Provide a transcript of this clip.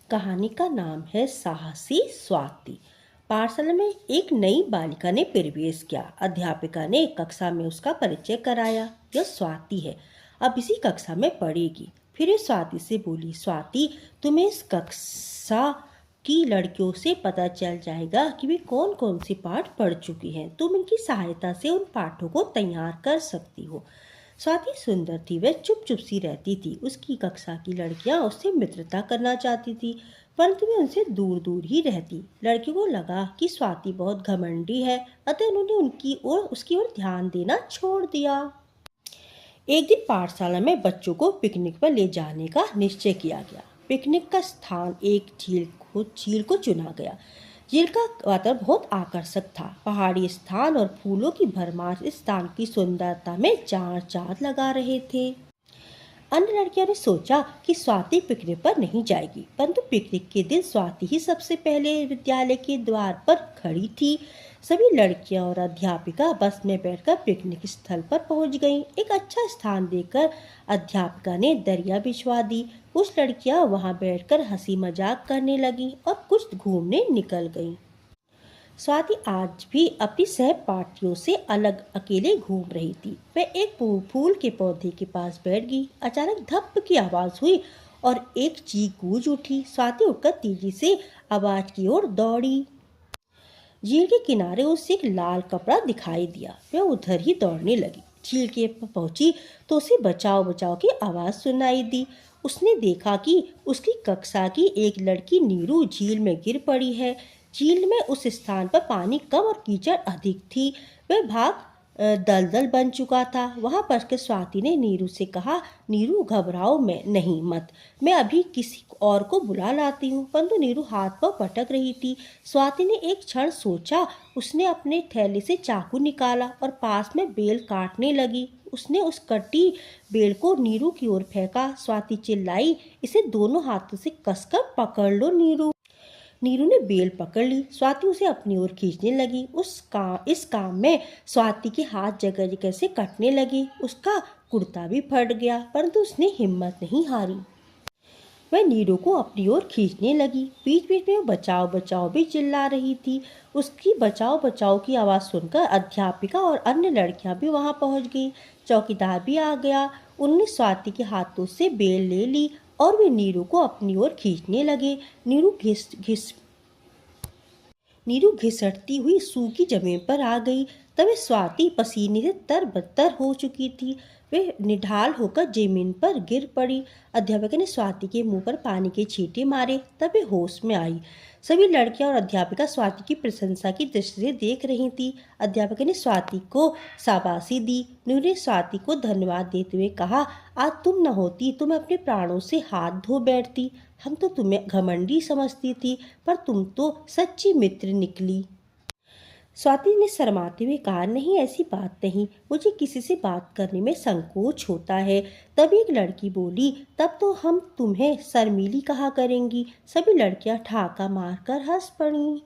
कहानी का नाम है साहसी स्वाति। पाठशाला में एक नई बालिका ने प्रवेश किया। अध्यापिका ने कक्षा में उसका परिचय कराया। यह स्वाति है, अब इसी कक्षा में पढ़ेगी। फिर ये स्वाति से बोली, स्वाति, तुम्हें इस कक्षा की लड़कियों से पता चल जाएगा कि वे कौन कौन से पाठ पढ़ चुकी हैं। तुम इनकी सहायता से उन पाठों को तैयार कर सकती हो। स्वाति सुंदर थी, वह चुप चुप सी रहती थी। उसकी कक्षा की लड़कियां उससे मित्रता करना चाहती थी, परंतु वह उनसे दूर दूर ही रहती। लड़कियों को लगा कि स्वाति बहुत घमंडी है, अतः उन्होंने उसकी ओर ध्यान देना छोड़ दिया। एक दिन पाठशाला में बच्चों को पिकनिक पर ले जाने का निश्चय किया गया। पिकनिक का स्थान एक झील को चुना गया। झील का वातावरण बहुत आकर्षक था। पहाड़ी स्थान और फूलों की भरमार इस स्थान की सुंदरता में चार चांद लगा रहे थे। अन्य लड़कियों ने सोचा कि स्वाति पिकनिक पर नहीं जाएगी, परंतु पिकनिक के दिन स्वाति ही सबसे पहले विद्यालय के द्वार पर खड़ी थी। सभी लड़कियां और अध्यापिका बस में बैठकर पिकनिक स्थल पर पहुंच गईं। एक अच्छा स्थान देखकर अध्यापिका ने दरिया बिछवा दी। कुछ लड़कियां वहां बैठकर हंसी मजाक करने लगीं और कुछ घूमने निकल गईं। स्वाति आज भी अपनी सहपाठियों से अलग अकेले घूम रही थी। वह एक फूल के पौधे के पास बैठ गई। अचानक धप की आवाज हुई और एक चीख गूंज उठी। स्वाति उठकर तेजी से आवाज की ओर दौड़ी। झील के किनारे उसे एक लाल कपड़ा दिखाई दिया। वह उधर ही दौड़ने लगी। झील के पहुंची तो उसे बचाओ बचाओ की आवाज सुनाई दी। उसने देखा कि उसकी कक्षा की एक लड़की नीरू झील में गिर पड़ी है। झील में उस स्थान पर पानी कम और कीचड़ अधिक थी। वह भाग दलदल बन चुका था। वहां पर स्वाति ने नीरू से कहा, नीरू घबराओ नहीं मत, मैं अभी किसी और को बुला लाती हूँ। परंतु नीरू हाथ पर पटक रही थी। स्वाति ने एक क्षण सोचा। उसने अपने थैले से चाकू निकाला और पास में बेल काटने लगी। उसने उस कटी बेल को नीरू की ओर फेंका। स्वाति चिल्लाई, इसे दोनों हाथों से कसकर पकड़ लो नीरू। नीरू ने बेल पकड़ ली। स्वाति उसे अपनी ओर खींचने लगी। इस काम में स्वाति के हाथ जगह जगह से कटने लगे। उसका कुर्ता भी फट गया, परंतु उसने हिम्मत नहीं हारी। वह नीरू को अपनी ओर खींचने लगी। बीच बीच में बचाओ बचाओ भी चिल्ला रही थी। उसकी बचाओ बचाओ की आवाज़ सुनकर अध्यापिका और अन्य लड़कियां भी वहां पहुंच गई। चौकीदार भी आ गया। उन्होंने स्वाति के हाथों से बेल ले ली और वे नीरू को अपनी ओर खींचने लगे। नीरू घिसटती हुई सूखी जमीन पर आ गई। तब स्वाति पसीने से तरबतर हो चुकी थी। वे निढाल होकर जमीन पर गिर पड़ी। अध्यापिका ने स्वाति के मुंह पर पानी के छींटे मारे। तब वे होश में आई। सभी लड़कियां और अध्यापिका स्वाति की प्रशंसा की दृष्टि से देख रही थी। अध्यापिका ने स्वाति को शाबाशी दी। नीरू ने स्वाति को धन्यवाद देते हुए कहा, आज तुम न होती तो मैं अपने प्राणों से हाथ धो बैठती। हम तो तुम्हें घमंडी समझती थी, पर तुम तो सच्ची मित्र निकली। स्वाति ने शर्माते हुए कहा, नहीं, ऐसी बात नहीं, मुझे किसी से बात करने में संकोच होता है। तभी एक लड़की बोली, तब तो हम तुम्हें शर्मीली कहा करेंगी। सभी लड़कियां ठहाका मारकर हंस पड़ी।